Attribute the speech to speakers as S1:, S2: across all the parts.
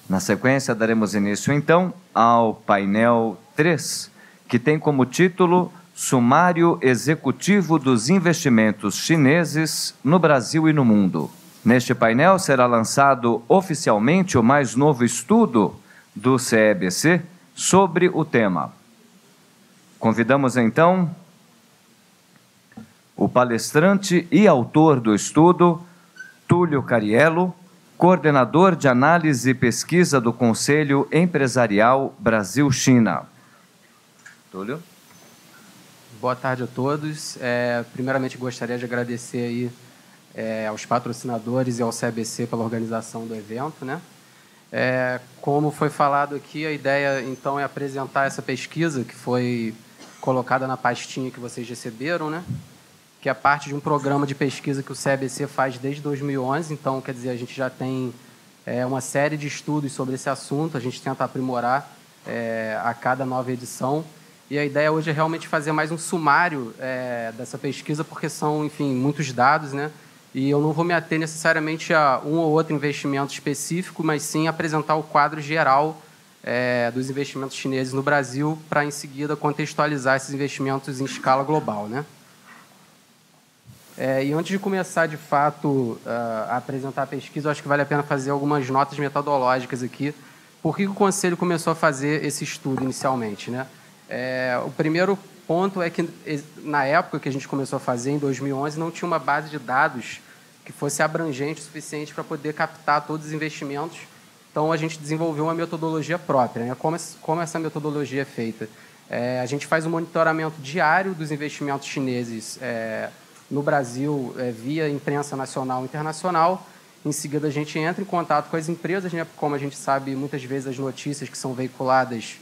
S1: Na sequência, daremos início, então, ao painel 3, que tem como título Sumário Executivo dos Investimentos Chineses no Brasil e no Mundo. Neste painel será lançado oficialmente o mais novo estudo do CEBC sobre o tema. Convidamos, então, o palestrante e autor do estudo, Túlio Cariello, coordenador de análise e pesquisa do Conselho Empresarial Brasil-China. Túlio.
S2: Boa tarde a todos. Primeiramente, gostaria de agradecer aí, aos patrocinadores e ao CEBC pela organização do evento, né? Como foi falado aqui, a ideia, então, é apresentar essa pesquisa que foi colocada na pastinha que vocês receberam, né? Que é parte de um programa de pesquisa que o CEBC faz desde 2011. Então, quer dizer, a gente já tem uma série de estudos sobre esse assunto, a gente tenta aprimorar a cada nova edição. E a ideia hoje é realmente fazer mais um sumário dessa pesquisa, porque são, enfim, muitos dados, né? E eu não vou me ater necessariamente a um ou outro investimento específico, mas sim apresentar o quadro geral dos investimentos chineses no Brasil, para, em seguida, contextualizar esses investimentos em escala global, né? E antes de começar, de fato, a apresentar a pesquisa, eu acho que vale a pena fazer algumas notas metodológicas aqui. Por que o Conselho começou a fazer esse estudo inicialmente, né? O primeiro ponto é que, na época que a gente começou a fazer, em 2011, não tinha uma base de dados que fosse abrangente o suficiente para poder captar todos os investimentos. Então, a gente desenvolveu uma metodologia própria, né? Como essa metodologia é feita? A gente faz um monitoramento diário dos investimentos chineses no Brasil, via imprensa nacional e internacional. Em seguida, a gente entra em contato com as empresas, né? Como a gente sabe, muitas vezes as notícias que são veiculadas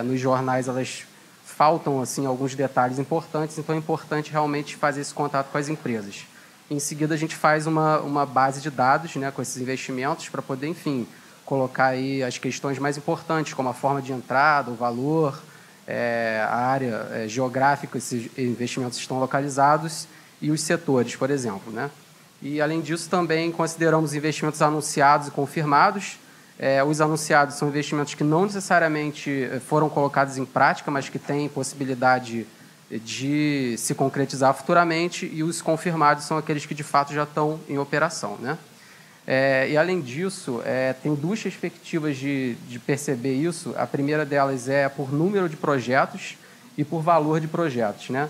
S2: nos jornais, elas faltam assim, alguns detalhes importantes, então é importante realmente fazer esse contato com as empresas. Em seguida, a gente faz uma base de dados, né, com esses investimentos, para poder, enfim, colocar aí as questões mais importantes, como a forma de entrada, o valor, a área geográfica que esses investimentos estão localizados e os setores, por exemplo, né? E, além disso, também consideramos investimentos anunciados e confirmados. Os anunciados são investimentos que não necessariamente foram colocados em prática, mas que têm possibilidade de se concretizar futuramente, e os confirmados são aqueles que, de fato, já estão em operação, né? E, além disso, tem duas perspectivas de perceber isso. A primeira delas é por número de projetos e por valor de projetos, né?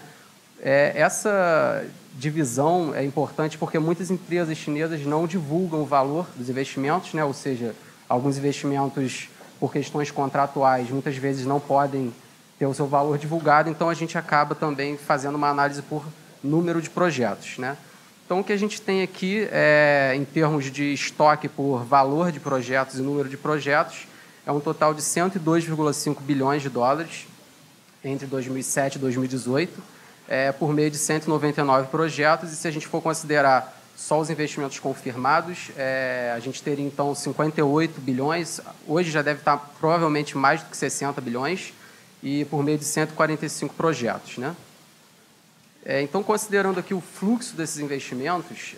S2: Essa divisão é importante porque muitas empresas chinesas não divulgam o valor dos investimentos, né? Ou seja, alguns investimentos, por questões contratuais, muitas vezes não podem ter o seu valor divulgado, então a gente acaba também fazendo uma análise por número de projetos, né? Então, o que a gente tem aqui, em termos de estoque por valor de projetos e número de projetos, é um total de 102,5 bilhões de dólares entre 2007 e 2018, por meio de 199 projetos, e se a gente for considerar só os investimentos confirmados, a gente teria, então, 58 bilhões, hoje já deve estar provavelmente mais do que 60 bilhões, e por meio de 145 projetos, né? Então, considerando aqui o fluxo desses investimentos,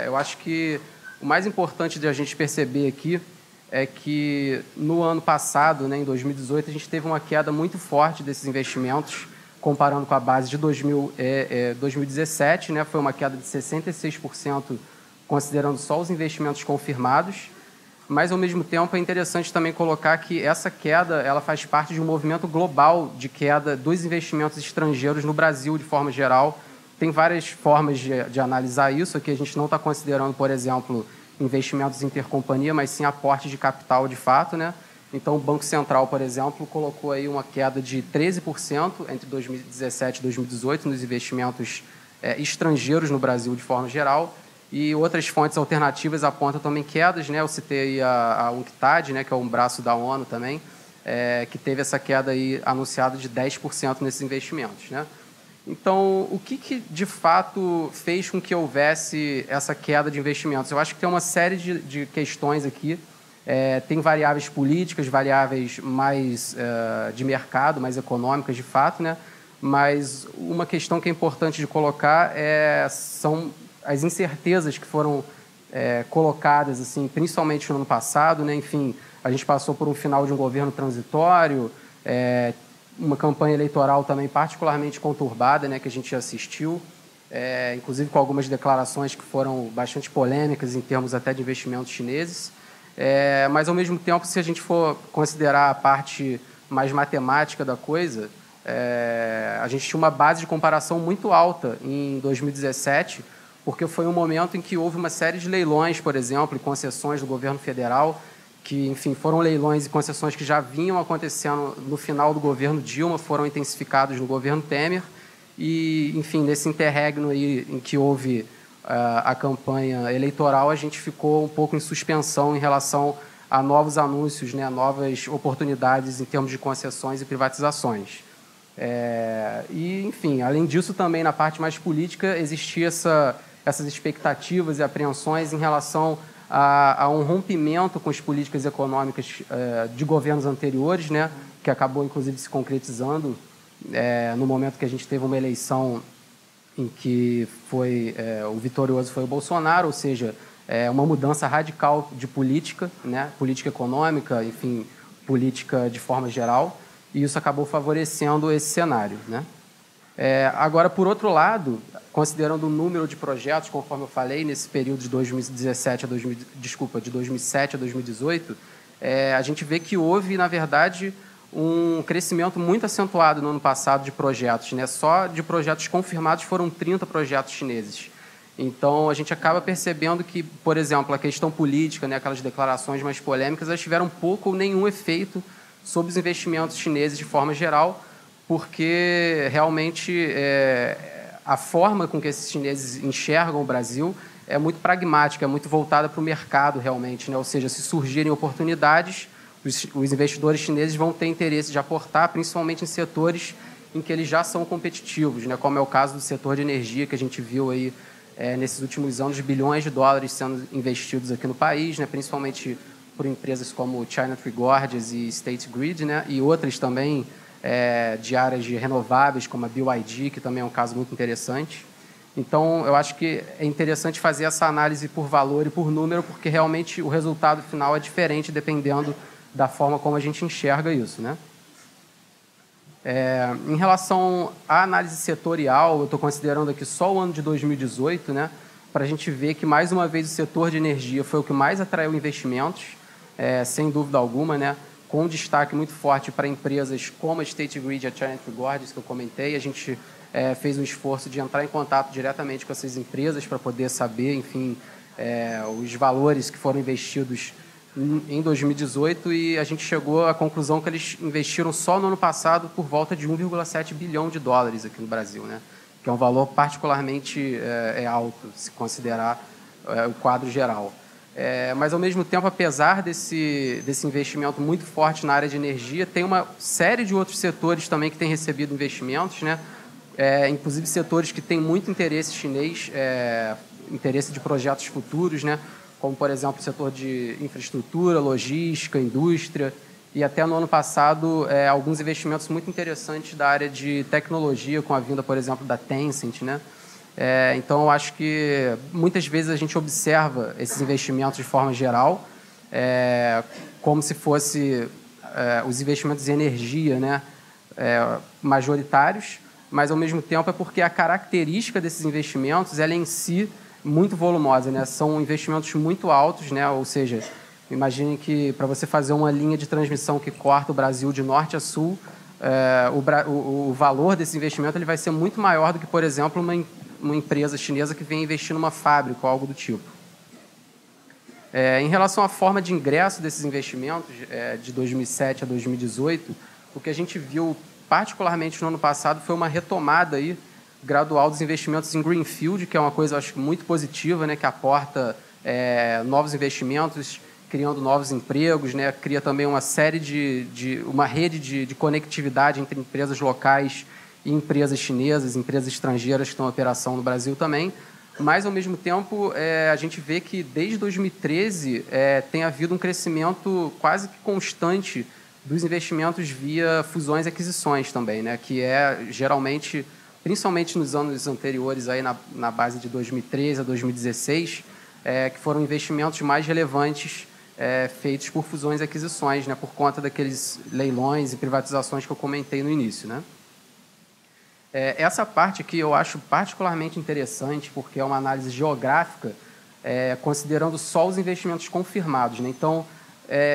S2: eu acho que o mais importante de a gente perceber aqui é que no ano passado, né, em 2018, a gente teve uma queda muito forte desses investimentos, comparando com a base de 2017, né, foi uma queda de 66%, considerando só os investimentos confirmados. Mas, ao mesmo tempo, é interessante também colocar que essa queda ela faz parte de um movimento global de queda dos investimentos estrangeiros no Brasil, de forma geral. Tem várias formas de analisar isso. Aqui a gente não está considerando, por exemplo, investimentos intercompanhia, mas sim aporte de capital de fato, né? Então, o Banco Central, por exemplo, colocou aí uma queda de 13% entre 2017 e 2018 nos investimentos estrangeiros no Brasil, de forma geral. E outras fontes alternativas apontam também quedas, né? Eu citei a UNCTAD, né, que é um braço da ONU também, que teve essa queda aí anunciada de 10% nesses investimentos, né? Então, o que de fato fez com que houvesse essa queda de investimentos? Eu acho que tem uma série de questões aqui. Tem variáveis políticas, variáveis mais de mercado, mais econômicas de fato, né? Mas uma questão que é importante de colocar são as incertezas que foram colocadas, assim, principalmente no ano passado, né? Enfim, a gente passou por um final de um governo transitório, uma campanha eleitoral também particularmente conturbada, né, que a gente assistiu, inclusive com algumas declarações que foram bastante polêmicas em termos até de investimentos chineses. Mas, ao mesmo tempo, se a gente for considerar a parte mais matemática da coisa, a gente tinha uma base de comparação muito alta em 2017, porque foi um momento em que houve uma série de leilões, por exemplo, e concessões do governo federal, que, enfim, foram leilões e concessões que já vinham acontecendo no final do governo Dilma, foram intensificados no governo Temer, e, enfim, nesse interregno aí em que houve a campanha eleitoral, a gente ficou um pouco em suspensão em relação a novos anúncios, né, a novas oportunidades em termos de concessões e privatizações. E, enfim, além disso, também na parte mais política, existia essas expectativas e apreensões em relação a um rompimento com as políticas econômicas de governos anteriores, né, que acabou, inclusive, se concretizando no momento que a gente teve uma eleição em que o vitorioso foi o Bolsonaro, ou seja, uma mudança radical de política, né, política econômica, enfim, política de forma geral, e isso acabou favorecendo esse cenário, né? Agora, por outro lado, considerando o número de projetos, conforme eu falei, nesse período de 2007 a 2018, a gente vê que houve, na verdade, um crescimento muito acentuado no ano passado de projetos, né? Só de projetos confirmados foram 30 projetos chineses. Então, a gente acaba percebendo que, por exemplo, a questão política, né, aquelas declarações mais polêmicas, elas tiveram pouco ou nenhum efeito sobre os investimentos chineses de forma geral, porque realmente a forma com que esses chineses enxergam o Brasil é muito pragmática, é muito voltada para o mercado realmente, né? Ou seja, se surgirem oportunidades, os investidores chineses vão ter interesse de aportar, principalmente em setores em que eles já são competitivos, né? Como é o caso do setor de energia, que a gente viu aí nesses últimos anos, bilhões de dólares sendo investidos aqui no país, né? Principalmente por empresas como China Tree Gorges e State Grid, né? E outras também de áreas de renováveis, como a BYD, que também é um caso muito interessante. Então, eu acho que é interessante fazer essa análise por valor e por número, porque realmente o resultado final é diferente dependendo da forma como a gente enxerga isso, né? Em relação à análise setorial, eu estou considerando aqui só o ano de 2018, né, para a gente ver que, mais uma vez, o setor de energia foi o que mais atraiu investimentos, sem dúvida alguma, né, com um destaque muito forte para empresas como a State Grid e a China Tree Gorges, que eu comentei. A gente fez um esforço de entrar em contato diretamente com essas empresas para poder saber, enfim, os valores que foram investidos em 2018, e a gente chegou à conclusão que eles investiram só no ano passado por volta de 1,7 bilhão de dólares aqui no Brasil, né? Que é um valor particularmente alto, se considerar o quadro geral. Mas, ao mesmo tempo, apesar desse investimento muito forte na área de energia, tem uma série de outros setores também que têm recebido investimentos, né? Inclusive setores que têm muito interesse chinês, interesse de projetos futuros, né? Como, por exemplo, o setor de infraestrutura, logística, indústria, e até no ano passado alguns investimentos muito interessantes da área de tecnologia, com a vinda, por exemplo, da Tencent, né? Então, eu acho que muitas vezes a gente observa esses investimentos de forma geral, como se fosse os investimentos em energia, né, majoritários, mas, ao mesmo tempo, é porque a característica desses investimentos, ela em si, muito volumosa, né? São investimentos muito altos, né? Ou seja, imagine que para você fazer uma linha de transmissão que corta o Brasil de norte a sul, o valor desse investimento ele vai ser muito maior do que, por exemplo, uma empresa chinesa que vem investir numa fábrica ou algo do tipo. Em relação à forma de ingresso desses investimentos, de 2007 a 2018, o que a gente viu particularmente no ano passado foi uma retomada aí gradual dos investimentos em Greenfield, que é uma coisa, eu acho, muito positiva, né, que aporta novos investimentos, criando novos empregos, né, cria também uma série uma rede de conectividade entre empresas locais e empresas chinesas, empresas estrangeiras que estão em operação no Brasil também. Mas, ao mesmo tempo, a gente vê que, desde 2013, tem havido um crescimento quase que constante dos investimentos via fusões e aquisições também, né, que geralmente, principalmente nos anos anteriores, aí na base de 2013 a 2016, que foram investimentos mais relevantes feitos por fusões e aquisições, né, por conta daqueles leilões e privatizações que eu comentei no início, né? Essa parte aqui eu acho particularmente interessante, porque é uma análise geográfica, considerando só os investimentos confirmados, né? Então,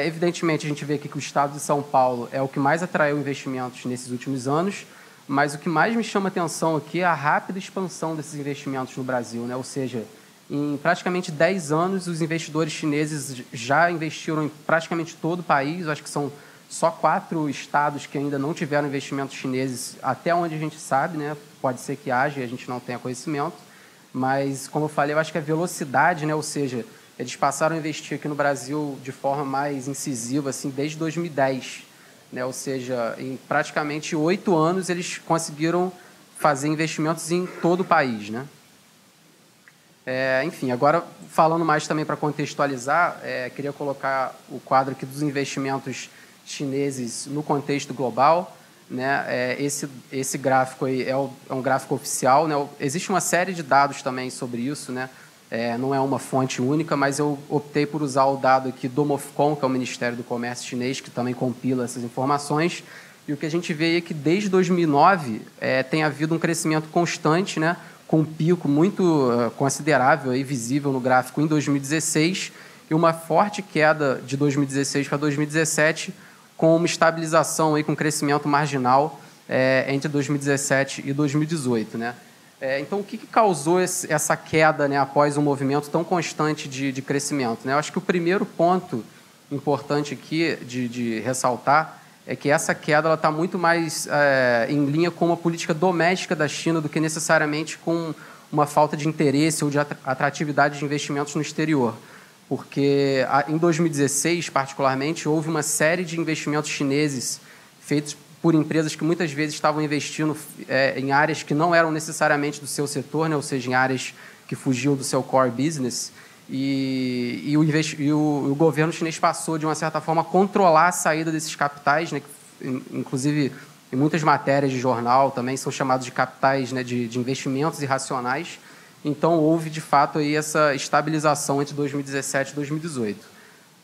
S2: evidentemente, a gente vê aqui que o estado de São Paulo é o que mais atraiu investimentos nesses últimos anos, mas o que mais me chama atenção aqui é a rápida expansão desses investimentos no Brasil, né? Ou seja, em praticamente 10 anos, os investidores chineses já investiram em praticamente todo o país. Eu acho que são só 4 estados que ainda não tiveram investimentos chineses, até onde a gente sabe, né? Pode ser que haja e a gente não tenha conhecimento, mas, como eu falei, eu acho que a velocidade, né? Ou seja, eles passaram a investir aqui no Brasil de forma mais incisiva, assim, desde 2010, né? Ou seja, em praticamente 8 anos, eles conseguiram fazer investimentos em todo o país, né? Enfim, agora, falando mais também para contextualizar, queria colocar o quadro aqui dos investimentos chineses no contexto global, né? Esse gráfico aí é um gráfico oficial, né? Existe uma série de dados também sobre isso, né? Não é uma fonte única, mas eu optei por usar o dado aqui do MOFCOM, que é o Ministério do Comércio Chinês, que também compila essas informações. E o que a gente vê é que desde 2009 tem havido um crescimento constante, né? Com um pico muito considerável e visível no gráfico em 2016 e uma forte queda de 2016 para 2017, com uma estabilização aí, com crescimento marginal entre 2017 e 2018, né? Então, o que causou essa queda, né, após um movimento tão constante de crescimento, né? Eu acho que o primeiro ponto importante aqui de ressaltar é que essa queda está muito mais em linha com uma política doméstica da China do que necessariamente com uma falta de interesse ou de atratividade de investimentos no exterior. Porque em 2016, particularmente, houve uma série de investimentos chineses feitos por empresas que muitas vezes estavam investindo em áreas que não eram necessariamente do seu setor, né? Ou seja, em áreas que fugiam do seu core business. E o governo chinês passou, de uma certa forma, a controlar a saída desses capitais, né, que, inclusive, em muitas matérias de jornal também são chamados de capitais, né, de investimentos irracionais. Então, houve, de fato, aí essa estabilização entre 2017 e 2018.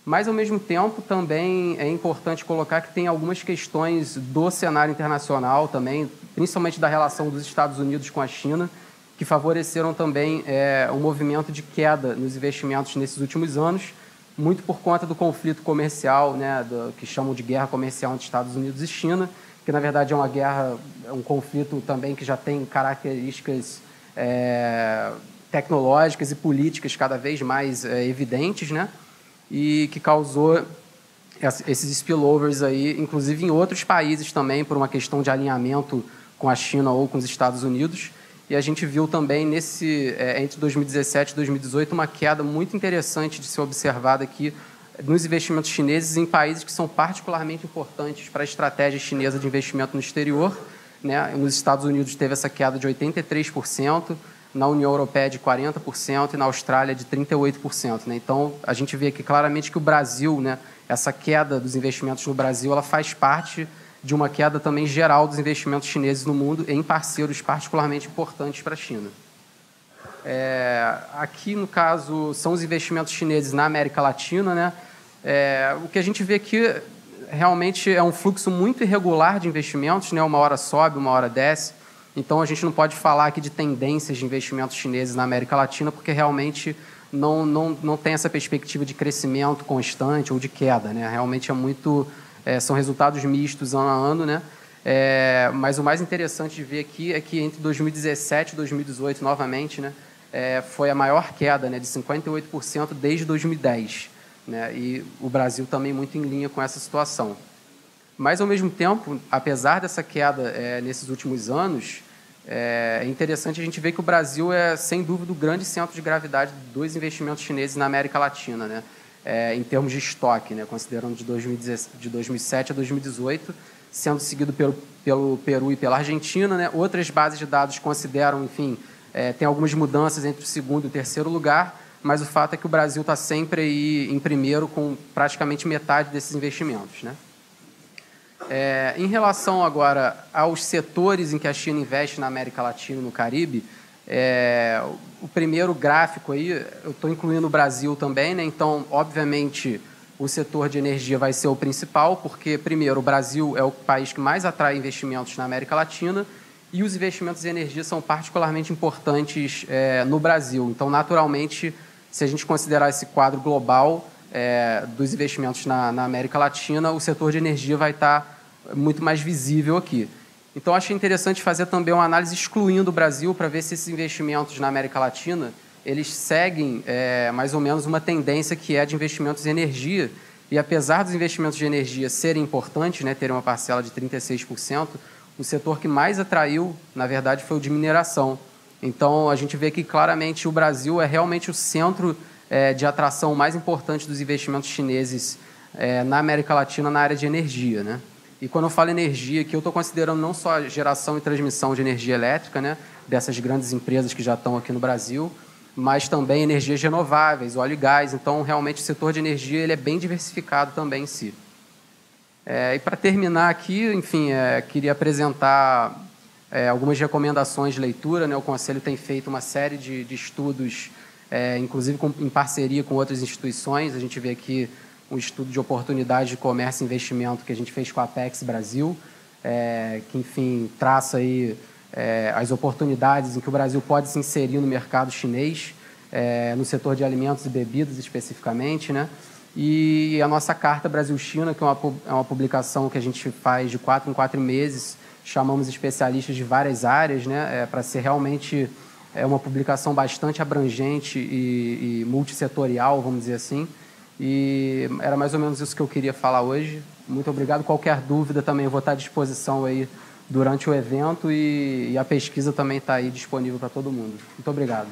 S2: Mas, ao mesmo tempo, também é importante colocar que tem algumas questões do cenário internacional também, principalmente da relação dos Estados Unidos com a China, que favoreceram também um movimento de queda nos investimentos nesses últimos anos, muito por conta do conflito comercial, né, que chamam de guerra comercial entre Estados Unidos e China, que, na verdade, é uma guerra, um conflito também que já tem características tecnológicas e políticas cada vez mais evidentes, né, e que causou esses spillovers aí, inclusive em outros países também, por uma questão de alinhamento com a China ou com os Estados Unidos. E a gente viu também, entre 2017 e 2018, uma queda muito interessante de ser observada aqui nos investimentos chineses em países que são particularmente importantes para a estratégia chinesa de investimento no exterior, né? Nos Estados Unidos teve essa queda de 83%, na União Europeia de 40% e na Austrália de 38%. Né? Então, a gente vê aqui claramente que o Brasil, né, essa queda dos investimentos no Brasil, ela faz parte de uma queda também geral dos investimentos chineses no mundo em parceiros particularmente importantes para a China. Aqui, no caso, são os investimentos chineses na América Latina. Né? O que a gente vê aqui realmente é um fluxo muito irregular de investimentos, né? Uma hora sobe, uma hora desce. Então, a gente não pode falar aqui de tendências de investimentos chineses na América Latina, porque realmente não tem essa perspectiva de crescimento constante ou de queda. Né? Realmente são resultados mistos ano a ano. Né? Mas o mais interessante de ver aqui é que entre 2017 e 2018, novamente, né, foi a maior queda, né, de 58% desde 2010. Né? E o Brasil também muito em linha com essa situação. Mas, ao mesmo tempo, apesar dessa queda nesses últimos anos, é interessante a gente ver que o Brasil é, sem dúvida, o grande centro de gravidade dos investimentos chineses na América Latina, né? Em termos de estoque, né? Considerando de 2007 a 2018, sendo seguido pelo Peru e pela Argentina. Né? Outras bases de dados consideram, enfim, tem algumas mudanças entre o segundo e o terceiro lugar, mas o fato é que o Brasil está sempre aí em primeiro, com praticamente metade desses investimentos. Né? Em relação agora aos setores em que a China investe na América Latina e no Caribe, O primeiro gráfico aí, eu estou incluindo o Brasil também, né? Então, obviamente, o setor de energia vai ser o principal, porque, primeiro, o Brasil é o país que mais atrai investimentos na América Latina e os investimentos em energia são particularmente importantes no Brasil. Então, naturalmente, se a gente considerar esse quadro global dos investimentos na América Latina, o setor de energia vai estar muito mais visível aqui. Então, achei interessante fazer também uma análise excluindo o Brasil para ver se esses investimentos na América Latina eles seguem mais ou menos uma tendência que é de investimentos em energia. E, apesar dos investimentos de energia serem importantes, né, terem uma parcela de 36%, o setor que mais atraiu, na verdade, foi o de mineração. Então, a gente vê que claramente o Brasil é realmente o centro de atração mais importante dos investimentos chineses na América Latina na área de energia, né? E quando eu falo energia, aqui eu estou considerando não só a geração e transmissão de energia elétrica, né, dessas grandes empresas que já estão aqui no Brasil, mas também energias renováveis, óleo e gás. Então, realmente, o setor de energia ele é bem diversificado também em si. E para terminar aqui, enfim, queria apresentar algumas recomendações de leitura, né? O Conselho tem feito uma série de estudos, inclusive em parceria com outras instituições. A gente vê aqui um estudo de oportunidade de comércio e investimento que a gente fez com a Apex Brasil, que, enfim, traça aí as oportunidades em que o Brasil pode se inserir no mercado chinês, no setor de alimentos e bebidas especificamente, né? E a nossa Carta Brasil-China, que é uma publicação que a gente faz de 4 em 4 meses, chamamos especialistas de várias áreas, né, para ser realmente uma publicação bastante abrangente e multissetorial, vamos dizer assim. E era mais ou menos isso que eu queria falar hoje. Muito obrigado. Qualquer dúvida também eu vou estar à disposição aí durante o evento e a pesquisa também está aí disponível para todo mundo. Muito obrigado.